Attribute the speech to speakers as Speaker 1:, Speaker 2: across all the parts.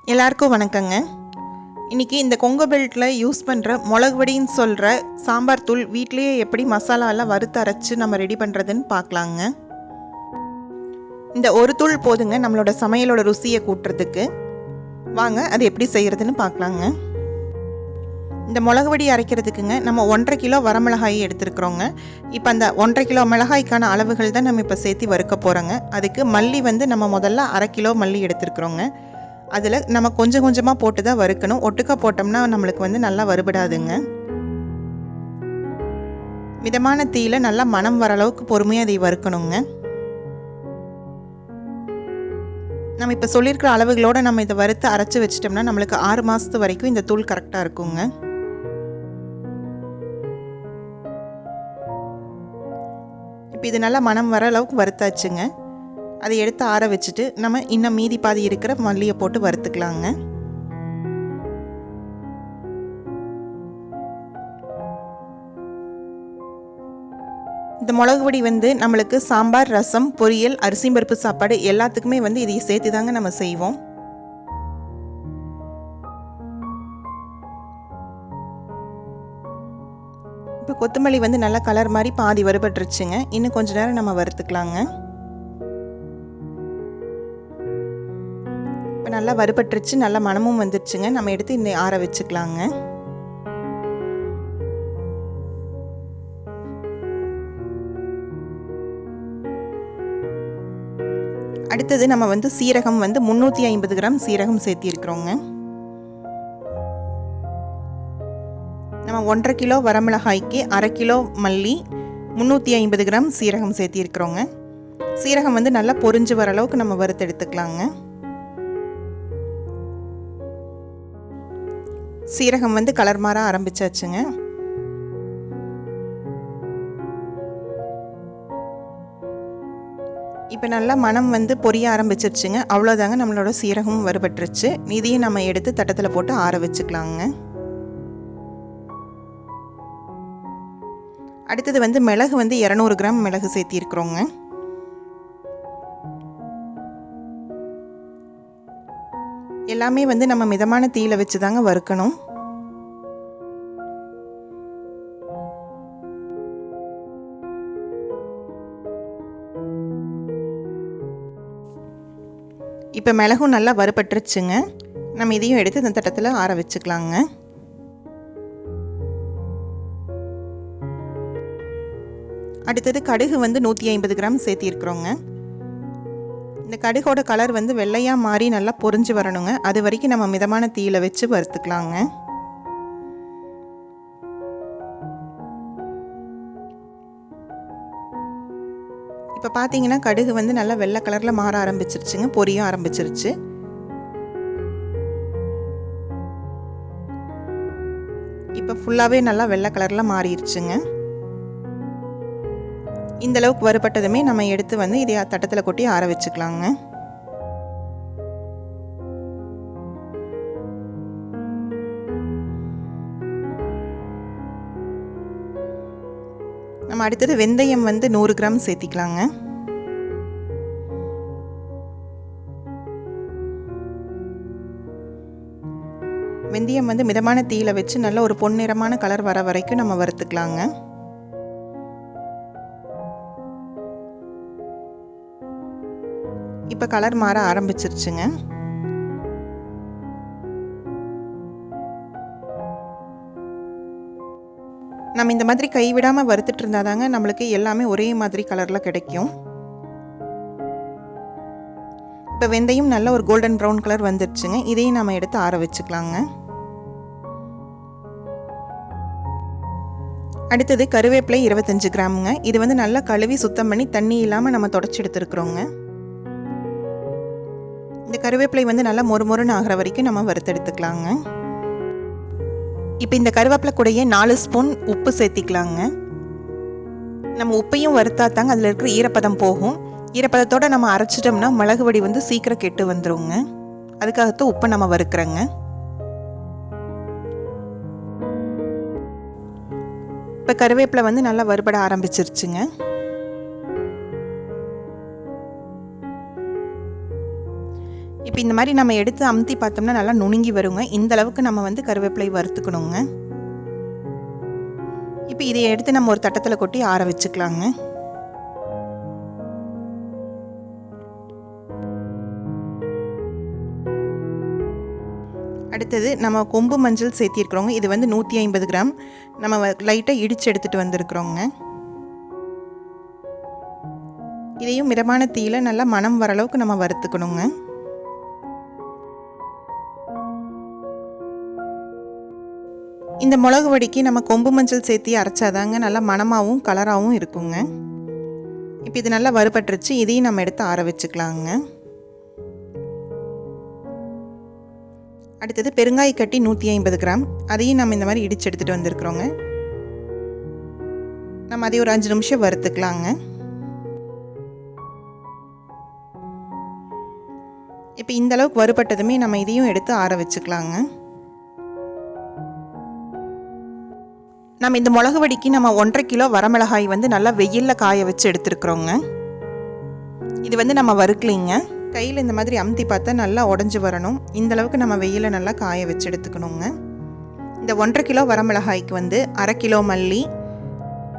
Speaker 1: எல்லாருக்கும் வணக்கங்க. இன்றைக்கி இந்த கொங்கு பெல்ட்டில் யூஸ் பண்ணுற மிளகு வடின்னு சொல்கிற சாம்பார் தூள் வீட்லேயே எப்படி மசாலாலாம் வறுத்து அரைச்சி நம்ம ரெடி பண்ணுறதுன்னு பார்க்கலாங்க. இந்த ஒரு தூள் போதுங்க நம்மளோட சமையலோட ருசியை கூட்டுறதுக்கு. வாங்க அது எப்படி செய்கிறதுன்னு பார்க்கலாங்க. இந்த மிளகு வடி அரைக்கிறதுக்குங்க நம்ம 1.5 கிலோ வரமிளகாய் எடுத்துருக்குறோங்க. இப்போ அந்த 1.5 கிலோ மிளகாய்க்கான அளவுகள் தான் நம்ம இப்போ சேர்த்து வறுக்க போகிறோங்க. அதுக்கு மல்லி நம்ம முதல்ல 1/2 கிலோ மல்லி எடுத்துருக்குறோங்க. அதில் நம்ம கொஞ்சம் கொஞ்சமாக போட்டு தான் வறுக்கணும். ஒட்டுக்கா போட்டோம்னா நம்மளுக்கு நல்லா வறுபடாதுங்க. மிதமான தீயில நல்லா மணம் வர அளவுக்கு பொறுமையாக அதை வறுக்கணுங்க. நம்ம இப்போ சொல்லியிருக்கிற அளவுகளோடு நம்ம இதை வறுத்து அரைச்சி வச்சிட்டோம்னா நம்மளுக்கு 6 மாதத்து வரைக்கும் இந்த தூள் கரெக்டாக இருக்குங்க. இப்போ இது நல்லா மணம் வர அளவுக்கு வறுத்தாச்சுங்க. அதை எடுத்து ஆற வச்சுட்டு நம்ம இன்னும் மீதி பாதி இருக்கிற மல்லியை போட்டு வறுத்துக்கலாங்க. இந்த மிளகு பொடி நம்மளுக்கு சாம்பார், ரசம், பொரியல், அரிசி பருப்பு சாப்பாடு எல்லாத்துக்குமே இதை சேர்த்து தாங்க நம்ம செய்வோம். இப்போ கொத்தமல்லி நல்லா கலர் மாதிரி பாதி வறுபட்டுருச்சுங்க. இன்னும் கொஞ்ச நேரம் நம்ம வறுத்துக்கலாங்க. இப்போ நல்லா வறுபட்டுருச்சு, நல்லா மணமும் வந்துடுச்சுங்க. நம்ம எடுத்து இன்னும் ஆற வச்சுக்கலாங்க. அடுத்தது நம்ம சீரகம் 350 கிராம் சீரகம் சேர்த்திருக்கிறோங்க. நம்ம 1.5 கிலோ வரமிளகாய்க்கு 1/2 கிலோ மல்லி, 350 கிராம் சீரகம் சேர்த்திருக்கிறோங்க. சீரகம் நல்லா பொரிஞ்சு வர அளவுக்கு நம்ம வறுத்து எடுத்துக்கலாங்க. சீரகம் கலர் மாற ஆரம்பிச்சாச்சுங்க. இப்போ நல்லா மணம் பொரிய ஆரம்பிச்சிருச்சுங்க. அவ்வளோதாங்க, நம்மளோட சீரகமும் வறுபட்டுருச்சு. இதையும் நம்ம எடுத்து தட்டத்தில் போட்டு ஆற வச்சுக்கலாங்க. அடுத்தது மிளகு 200 கிராம் மிளகு சேர்த்திருக்கிறோங்க. எல்லாமே நம்ம மிதமான தீயில வச்சு தாங்க வறுக்கணும். இப்போ மிளகும் நல்லா வறுபட்டுருச்சுங்க. நம்ம இதையும் எடுத்து இந்த தட்டத்தில் ஆற வச்சுக்கலாங்க. அடுத்தது கடுகு 150 கிராம் சேர்த்திருக்கிறோங்க. இந்த கடுகோட கலர் வெள்ளையாக மாறி நல்லா பொரிஞ்சு வரணுங்க. அது வரைக்கும் நம்ம மிதமான தீயில வச்சு வறுத்துக்கலாங்க. இப்போ பார்த்தீங்கன்னா கடுகு நல்லா வெள்ளை கலரில் மாற ஆரம்பிச்சிருச்சுங்க. பொரியும் ஆரம்பிச்சிருச்சு. இப்போ ஃபுல்லாகவே நல்லா வெள்ளை கலரில் மாறிடுச்சுங்க. இந்த அளவுக்கு வறுபட்டதுமே நம்ம எடுத்து இதை தட்டத்தில் கொட்டி ஆற வச்சுக்கலாங்க. நம்ம அடுத்தது வெந்தயம் 100 கிராம் சேர்த்திக்கலாங்க. வெந்தயம் மிதமான தீயில வச்சு நல்ல ஒரு பொன்னிறமான கலர் வர வரைக்கும் நம்ம வறுத்துக்கலாங்க. இப்போ கலர் மாற ஆரம்பிச்சிருச்சுங்க. நம்ம இந்த மாதிரி கைவிடாமல் வறுத்துட்டு இருந்தாதாங்க நம்மளுக்கு எல்லாமே ஒரே மாதிரி கலரில் கிடைக்கும். இப்போ வெந்தயம் நல்ல ஒரு கோல்டன் ப்ரௌன் கலர் வந்துருச்சுங்க. இதையும் நம்ம எடுத்து ஆற வச்சுக்கலாங்க. அடுத்தது கருவேப்பிலை 25 கிராமுங்க. இது நல்லா கழுவி சுத்தம் பண்ணி தண்ணி இல்லாமல் நம்ம தொடச்சி எடுத்துருக்குறோங்க. இந்த கருவேப்பிலை நல்லா மொறுமொறுன்னு ஆகிற வரைக்கும் நம்ம வறுத்தெடுத்துக்கலாங்க. இப்போ இந்த கருவேப்பிலை கூடயே 4 ஸ்பூன் உப்பு சேர்த்திக்கலாங்க. நம்ம உப்பையும் வறுத்தா தாங்க அதில் இருக்கிற ஈரப்பதம் போகும். ஈரப்பதத்தோடு நம்ம அரைச்சிட்டோம்னா மிளகு வடி சீக்கிரம் கெட்டு வந்துடுங்க. அதுக்காகத்தான் உப்பை நம்ம வறுக்கிறோங்க. இப்போ கருவேப்பிலை நல்லா வறுபட ஆரம்பிச்சிருச்சுங்க. இப்போ இந்த மாதிரி நம்ம எடுத்து அமுத்தி பார்த்தோம்னா நல்லா நுணுங்கி வருங்க. இந்த அளவுக்கு நம்ம வந்து கருவேப்பிலை வறுத்துக்கணுங்க. இப்போ இதை எடுத்து நம்ம ஒரு தட்டத்தில் கொட்டி ஆற வச்சுக்கலாங்க. அடுத்தது நம்ம கொம்பு மஞ்சள் சேர்த்திருக்கிறோங்க. இது வந்து 150 கிராம் நம்ம லைட்டாக இடித்து எடுத்துகிட்டு வந்திருக்கிறோங்க. இதையும் மிதமான தீயில் நல்லா மணம் வர அளவுக்கு நம்ம வறுத்துக்கணுங்க. இந்த மிளகு வடிக்கு நம்ம கொம்பு மஞ்சள் சேர்த்தி அரைச்சாதாங்க நல்லா மணமாகவும் கலராகவும் இருக்குங்க. இப்போ இது நல்லா வறுபட்டுருச்சு. இதையும் நம்ம எடுத்து ஆற வச்சுக்கலாங்க. அடுத்தது பெருங்காய கட்டி 150 கிராம் அதையும் நம்ம இந்த மாதிரி இடித்து எடுத்துகிட்டு வந்திருக்கிறோங்க. நம்ம அதை ஒரு 5 நிமிஷம் வறுத்துக்கலாங்க. இப்போ இந்த அளவுக்கு வறுபட்டதுமே நம்ம இதையும் எடுத்து ஆற வச்சுக்கலாங்க. நம்ம இந்த மிளகு வடிக்கு நம்ம 1.5 கிலோ வரமிளகாய் வந்து நல்லா வெயிலில் காய வச்சு எடுத்துருக்குறோங்க. இது வந்து நம்ம வறுக்கலிங்க. கையில் இந்த மாதிரி அமுத்தி பார்த்தா நல்லா உடஞ்சி வரணும். இந்த அளவுக்கு நம்ம வெயிலில் நல்லா காய வச்சு எடுத்துக்கணுங்க. இந்த 1.5 கிலோ வரமிளகாய்க்கு வந்து 1/2 கிலோ மல்லி,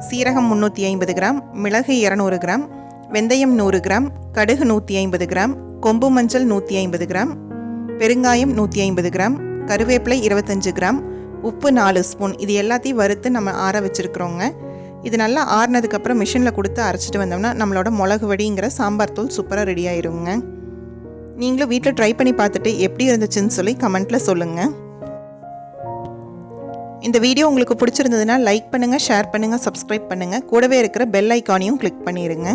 Speaker 1: சீரகம் 350 கிராம், மிளகு 200 கிராம், வெந்தயம் 100 கிராம், கடுகு 150 கிராம், கொம்பு மஞ்சள் 150 கிராம், பெருங்காயம் 150 கிராம், கருவேப்பிலை 25 கிராம், உப்பு 4 ஸ்பூன் இது எல்லாத்தையும் வறுத்து நம்ம ஆற வச்சுருக்குறோங்க. இது நல்லா ஆறுனதுக்கப்புறம் மிஷினில் கொடுத்து அரைச்சிட்டு வந்தோம்னா நம்மளோட மிளகு வடிங்கிற சாம்பார் தூள் சூப்பராக ரெடி ஆயிருங்க. நீங்களும் வீட்டில் ட்ரை பண்ணி பார்த்துட்டு எப்படி இருந்துச்சுன்னு சொல்லி கமெண்ட்டில் சொல்லுங்கள். இந்த வீடியோ உங்களுக்கு பிடிச்சிருந்ததுன்னா லைக் பண்ணுங்கள், ஷேர் பண்ணுங்கள், சப்ஸ்கிரைப் பண்ணுங்கள். கூடவே இருக்கிற பெல் ஐக்கானையும் கிளிக் பண்ணிடுங்க.